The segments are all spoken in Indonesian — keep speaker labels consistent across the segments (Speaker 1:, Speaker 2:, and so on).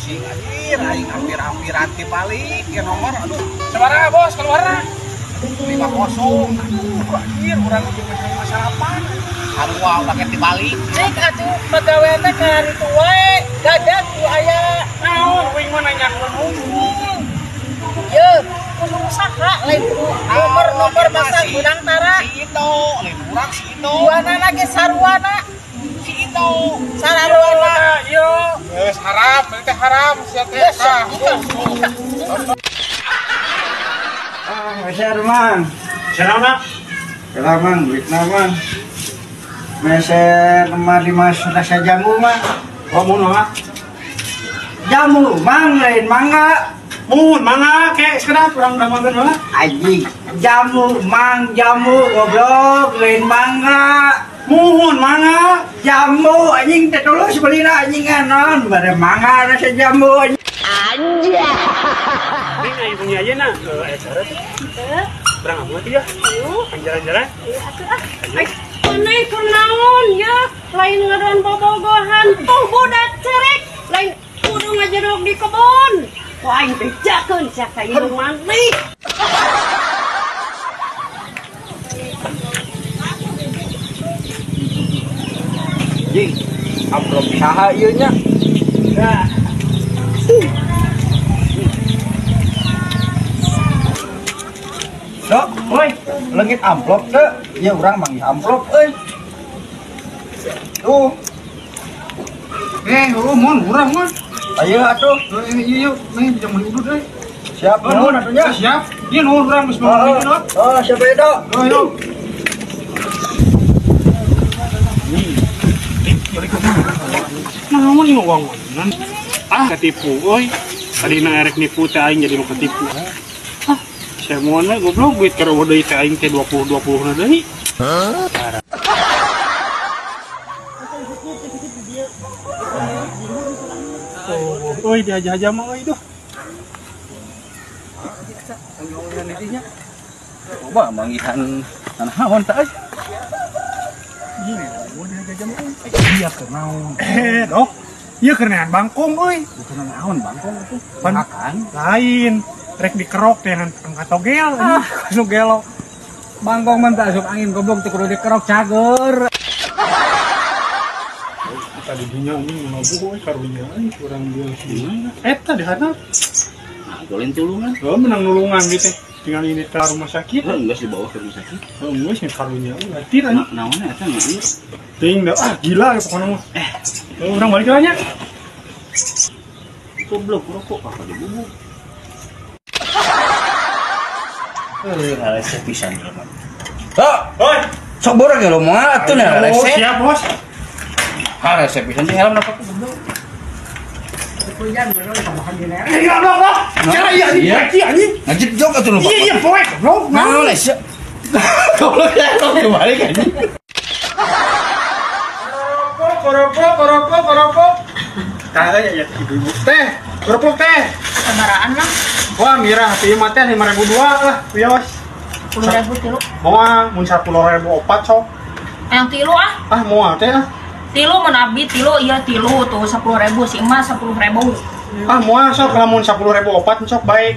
Speaker 1: pusing anjir, aing hampir anti balik ya nomor. Aduh,
Speaker 2: Sabaraha bos keluar.
Speaker 1: 50. Aduh, anjir urang jeung masyarakat. Harua udah ke dibalik.
Speaker 3: Cik atuh pegawai teh kari tu wae, dadak ku aya naon
Speaker 2: Wing mana nyakuan
Speaker 3: Ye, kudu usaha lain kudu nomor masa gudang tara.
Speaker 1: Si itu, lain urang si itu.
Speaker 3: Duana lagi sarwana.
Speaker 1: Si itu.
Speaker 3: Sarwana.
Speaker 2: Yo. Geus haram, teh haram sia teh.
Speaker 4: Masih Arman.
Speaker 2: Sarana.
Speaker 4: Selamat, duit naman. Masih kemari masuk rasa jamu mah.
Speaker 2: Ngomong mah.
Speaker 4: Jamu, mang lain mangga.
Speaker 2: Mun mangga ke sekedar kurang damangan mah.
Speaker 4: Aji, jamu, mang jamu, goblok, lain mangga.
Speaker 2: Muhun mangga.
Speaker 4: Jamu, anjing tertulus beli lah anjing anon. Bare mangga rasa jamu.
Speaker 3: Anja.
Speaker 2: Ini aing punya aja na. Acara tuh. Berang amat ya. Anjaran-anjaran.
Speaker 5: Panai kunaon ya, lain ngaran bobogohan, tuh budak cerek, lain kudu ngajerok di kebun. Kok aing teh jakeun sak ka ieu mantik.
Speaker 4: Jing, amplop saha ieu nya? Dok, woi, leungit amplop teu? Ya urang manggih amplop euy. Tuh.
Speaker 2: Mon urang mah.
Speaker 4: Ayo atuh.
Speaker 2: Iya, nih jangan udut euy.
Speaker 4: Siap, nuhun atunya.
Speaker 2: Siap. Ieu nuhun urang geus mau ngomong dok.
Speaker 4: Oh, siapa itu?
Speaker 2: Ayo. Naon ieu uang-uangan? Ketipu euy. Adina erek nipu teh aing jadi mau ketipu. Saya mau na goblok duit karo deui teh aing teh 20 na deui. Oi diaja-aja mah euy duh.
Speaker 4: Coba manggihan naon teh? Iya kenaon.
Speaker 2: Dok. Ieu kerenan bangkong euy.
Speaker 4: Bukan naon bangkong itu.
Speaker 2: Makan lain. Rek dikerok teh angkat togel anjing. Anu gelo.
Speaker 4: Bangkong mah teh asup angin goblok teh kudu dikerok cager.
Speaker 2: Tadi dinya ini ngobrol karunya kurang dia gimana? Eta di sana.
Speaker 1: Nah, golin tulungan.
Speaker 2: Oh, menang nulungan gitu. Tinggal ini ke rumah sakit.
Speaker 1: Enggak sih bawa ke rumah sakit.
Speaker 2: Oh, enggak sih karunya. Berarti tadi.
Speaker 1: Naonnya eta enggak ieu.
Speaker 2: Tinggal gila ya pokoknya mah. Orang balik aja.
Speaker 1: Goblok rokok apa dibubuk. Alesnya pisan teman.
Speaker 4: Oi, sok borang ya lo mah atuh na
Speaker 2: Oh,
Speaker 4: resep.
Speaker 2: siap, Bos.
Speaker 4: Resep pisan sih helm dapat goblok.
Speaker 2: Iya, Bos. Cara iya anjing.
Speaker 4: Ngajit jok atuh lu.
Speaker 2: Iya, poek, bro.
Speaker 4: Naon les? Goblok ya kembali kan.
Speaker 2: Korokok. Kagak ya ibu-ibu. Teh, kerupuk teh.
Speaker 3: Sabaraan mah
Speaker 2: Wah, mira, hati mah teh 5.002 lah. Iya, Bos.
Speaker 5: 10.000 tilu.
Speaker 2: Moal mun 10.000 opat sok.
Speaker 5: Yang tilu ah.
Speaker 2: Ah, moal teh ah.
Speaker 5: Tilu mun abdi tilu iya tilu tuh 10.000 si emas 10.000.
Speaker 2: Ah, moal sok lamun 10.000 opat sok baik.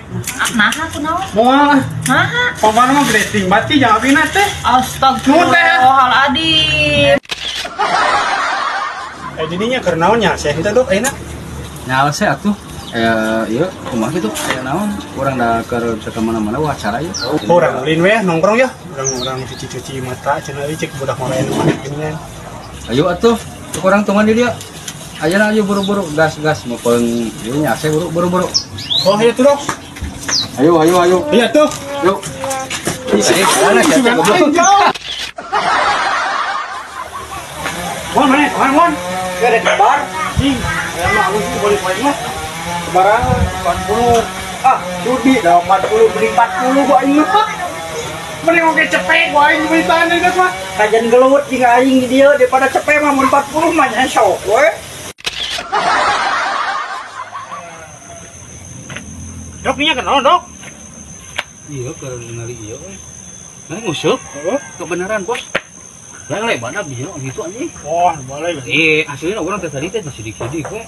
Speaker 5: Naha kunaon?
Speaker 2: Moal ah.
Speaker 5: Naha.
Speaker 2: Pamana mah gede ting bati jangan pinat teh.
Speaker 5: Astagfirullahaladzim.
Speaker 2: Jadinya keur naonnya saya kita dok enak.
Speaker 4: Nyawa saya atuh. Iya, kumaha gitu kayak naon urang da keur ka mana-mana wah acara ieu.
Speaker 2: Orang ulin we nongkrong ya. Orang cuci-cuci mata cenah ieu cek budak marahin mana gini.
Speaker 4: Ayo atuh, cek urang tunggu di dia. Ayeuna ayo buru-buru gas mupeun ieu nya saya buru-buru.
Speaker 2: Oh, iya tuh dok.
Speaker 4: Ayo.
Speaker 2: Iya tuh.
Speaker 4: Yuk. Iya, mana cek goblok.
Speaker 2: Wan.
Speaker 4: Ada kabar?
Speaker 2: Jing, mah halus boleh poin mah.
Speaker 4: Barang 40. Ah, judi dah 40 beli 40 gua aing mah.
Speaker 2: Mending oke cepet gua aing beli tanah itu mah.
Speaker 4: Kajian gelut jeung aing di dieu daripada cepet mah mun 40 mah nya sok we.
Speaker 2: Dok nya kenal dok.
Speaker 4: Iya, keur ningali ieu we. Nah, nguseup. Kebenaran, Bos. Yang lebar bieu gitu anjing.
Speaker 2: Wah, boleh.
Speaker 4: Aslinya orang tadi masih sidik-sidik we.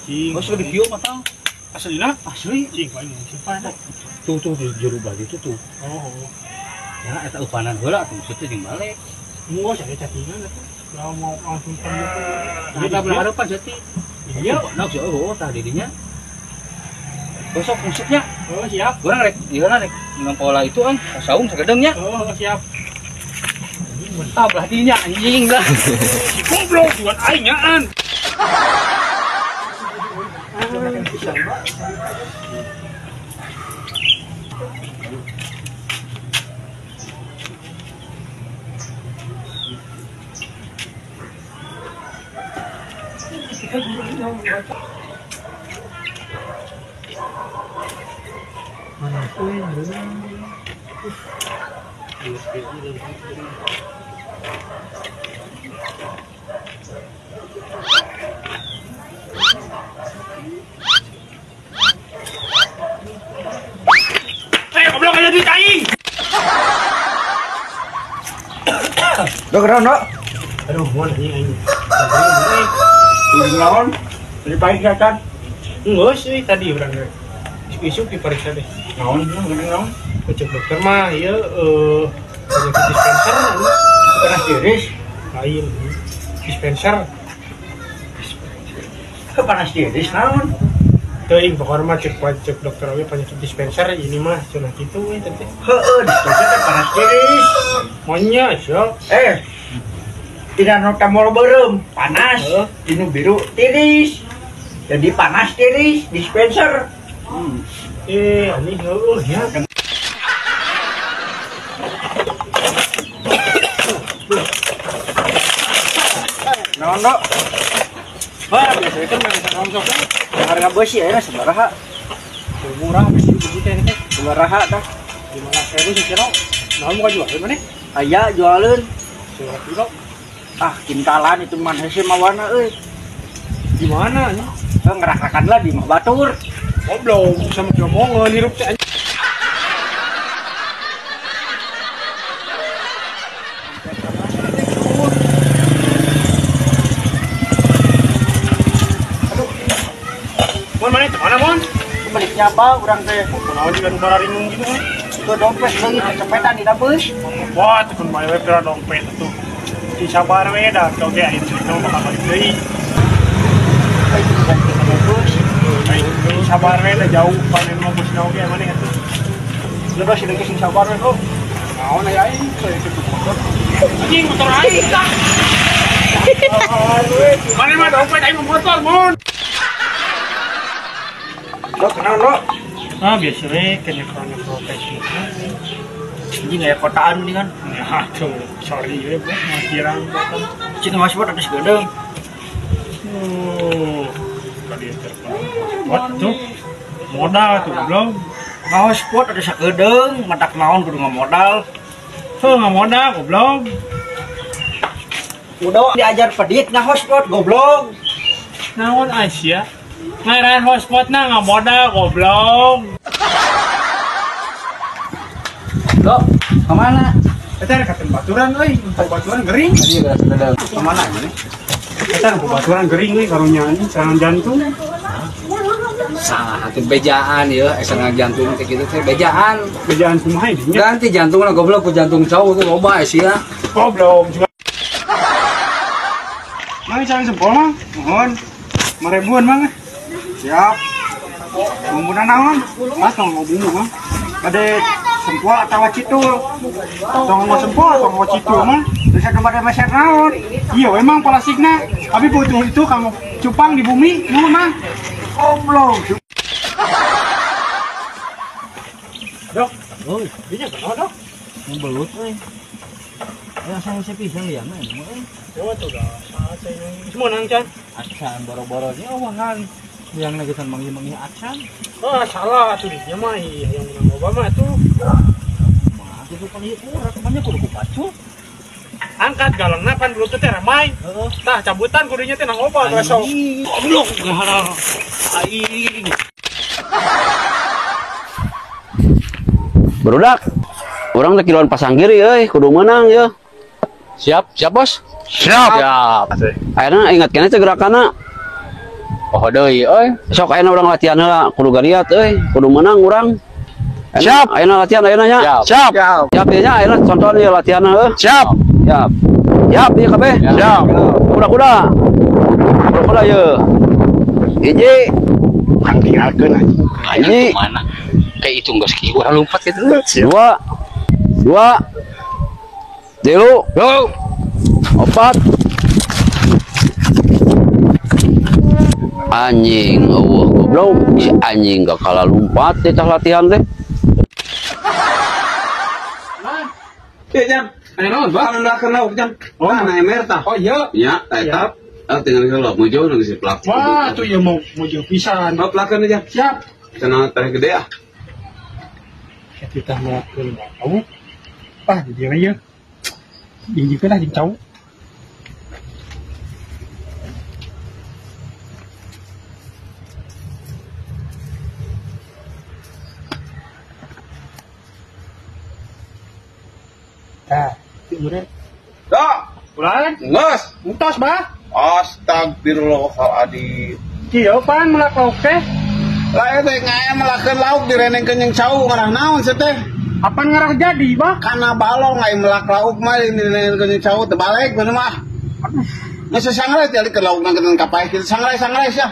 Speaker 2: Cing.
Speaker 1: Oh, sudah di video matang.
Speaker 2: Aslina?
Speaker 1: Asli.
Speaker 2: Cing, paling simpan.
Speaker 4: Tuh di jero bagi itu tuh.
Speaker 2: Oh.
Speaker 4: Ya eta upanan heula tuh maksudnya jeung balik.
Speaker 2: Mau saya chattingan atuh. Kalau mau langsung panggil.
Speaker 4: Kita berharapan jadi.
Speaker 2: Iya.
Speaker 4: Nak sih oh tah didinya. Besok musiknya.
Speaker 2: Oh, siap.
Speaker 4: Urang rek, ieu rek dengan pola itu kan saung sagedengnya.
Speaker 2: Oh, siap.
Speaker 4: Ah belah dinya anjing lah.
Speaker 2: Goblok buat aing nyaan. Goblok aja duit aing.
Speaker 1: Dok, Rono.
Speaker 2: Aduh, mau nanya aing.
Speaker 1: Udah naon? Dari pagi kan?
Speaker 2: Enggak sih tadi orang isuk diperiksa deh.
Speaker 1: Naon? Naon?
Speaker 2: Cek dokter mah ya penyakit dispenser
Speaker 1: Panas tiris.
Speaker 2: lain dispenser
Speaker 1: Panas tiris naon?
Speaker 2: teuing pokoknya mah cek dokter oge penyakit dispenser ini mah cenah kitu we teh.
Speaker 1: Heeh, dispenser kan panas tiris.
Speaker 2: Monya sok.
Speaker 1: Tidak nota mall berem, panas.
Speaker 2: Heeh.
Speaker 1: Dinu biru tiris. Jadi panas tiris, dispenser.
Speaker 2: Ini heueuh ya.
Speaker 1: Naon, Dok? Wah, biasa itu memang rongsok. Harga besi ya sabaraha?
Speaker 2: Murah besi begitu teh.
Speaker 1: Sabaraha tah?
Speaker 2: 15.000 sih kilo. Naon mau jual mana?
Speaker 1: Aya jualin.
Speaker 2: Sewa kilo.
Speaker 1: Ah, kintalan itu mah hese mawana euy.
Speaker 2: Di mana nya?
Speaker 1: Ngerakakan lah di mah batur.
Speaker 2: Goblok sama ngomong nirup teh. Mon mana itu? Mana mon?
Speaker 1: Baliknya apa urang teh?
Speaker 2: Kunaon juga nu bararingung gitu kan?
Speaker 1: Ke dompet lagi kecepetan di dapus.
Speaker 2: Wah, itu kan main web dompet tuh. Si sabar we dah kau ge aya cerita bakal balik deui. Si sabar we dah jauh panen mau bus nau ge mana atuh.
Speaker 1: Lepas sih sing sabar we kok.
Speaker 2: Naon aya aing saya itu motor. Anjing motor aing tah. Mana mah dompet aing motor mon.
Speaker 1: Dok, kenal, Dok?
Speaker 2: Ah biasa we kena profesi.
Speaker 1: Ini kayak kotaan ini kan.
Speaker 2: Ya tuh, sorry we bos ngakirang.
Speaker 1: Cing mas buat ada segedeng.
Speaker 2: Kali telepon. What tuh? Modal tuh belum.
Speaker 1: Ngawas spot ada segedeng, matak naon kudu ngamodal.
Speaker 2: Tuh nggak modal goblok.
Speaker 1: Udah diajar pedit ngawas spot goblok.
Speaker 2: Naon Asia? Ngaran hotspot na nggak modal goblok.
Speaker 4: Dok, kemana?
Speaker 2: Kita ada katen baturan euy, baturan gering.
Speaker 4: Tadi udah segedeng. Kemana ini?
Speaker 2: Kita ada baturan gering euy karunya anjing serangan jantung.
Speaker 4: Salah atuh bejaan ya, serangan jantung teh kitu teh bejaan.
Speaker 2: Bejaan kumaha ini?
Speaker 4: Ganti jantungna goblok ku jantung cowok tuh loba sia.
Speaker 2: Goblok juga. Mang jangan sempol mang. Mohon. 5.000-an mang.
Speaker 1: Siap. Bumbunan naon?
Speaker 2: Mas mau bumbu mang.
Speaker 1: Ada sempol atau citul?
Speaker 2: Tong mau sempol, tong mau citu mang.
Speaker 1: Bisa kemana meser naon?
Speaker 2: Iya emang plastiknya. Tapi butuh itu kamu cupang di bumi, nuhun mang.
Speaker 1: Goblok.
Speaker 2: Dok,
Speaker 4: Oh,
Speaker 2: ini kenapa dok?
Speaker 4: membelut euy. Ya saya pisang liang mah euy.
Speaker 2: Oh tuh dah, saat saya semua nangcan.
Speaker 4: Acan boro-boro nya awangan. Yang nagisan mangi-mangi acan.
Speaker 2: Oh salah tuh dia mah yang menang Obama tuh.
Speaker 4: Mah itu kan ieu kurang kemana kudu ku pacu.
Speaker 2: Angkat galangna pan dulu teh ramai.
Speaker 4: Heeh.
Speaker 2: Tah cabutan kudunya teh nang oba langsung.
Speaker 4: Goblok gahara. Aing.
Speaker 6: Barudak, orang teh kiloan pasang kiri euy, kudu menang ya.
Speaker 4: Siap, siap bos.
Speaker 6: Siap. Ayeuna ingat kene teh gerakanna. Oh deui euy. Sok ayeuna urang latihan heula kudu gariat euy, kudu menang urang.
Speaker 2: Siap.
Speaker 6: Ayeuna latihan ayeuna nya.
Speaker 2: Siap.
Speaker 6: Siap ieu nya ayeuna contoh ieu latihan heuh.
Speaker 2: Siap.
Speaker 6: Siap. Siap ieu kabeh.
Speaker 2: Siap.
Speaker 6: Kuda-kuda. Kuda-kuda ieu. Hiji.
Speaker 2: Tinggalkeun aja.
Speaker 6: Hiji.
Speaker 4: Mana? Kayak itu enggak sih. Gua lompat gitu.
Speaker 6: Dua. Tilu.
Speaker 2: Go.
Speaker 6: 4. Anjing, goblok. Si anjing gak kalah lompat di tah latihan teh.
Speaker 1: Iya, Jam.
Speaker 2: Ayo naon, Bang?
Speaker 1: Anu lakeun lauk, Jam.
Speaker 2: Oh.
Speaker 1: Nah, emer tah.
Speaker 2: Oh iya.
Speaker 4: Ya, tetap. Tinggal kalau mau jauh nang si pelak.
Speaker 2: Wah, tuh ya mau jauh pisan.
Speaker 1: Mau lakeun aja.
Speaker 2: Siap.
Speaker 4: Kenal teh gede ah.
Speaker 2: Kita mau ke tahu. Jadi aja. Jinjikeun lah jeung cau. Kemudian
Speaker 1: Dak,
Speaker 2: ulah
Speaker 1: ngeus.
Speaker 2: mutos bah.
Speaker 1: Astagfirullahaladzim.
Speaker 2: Kieu pan melak lauk teh.
Speaker 1: Lah teh ngaya melakeun lauk direnengkeun jeung cau ngarah naon sih teh?
Speaker 2: Apa ngarah jadi bah?
Speaker 1: Kana balong ngai melak lauk mah direnengkeun jeung cau teu balik bener mah. Geus sangrai teh alikeun lauk nang keun kapae kitu sangrai ya.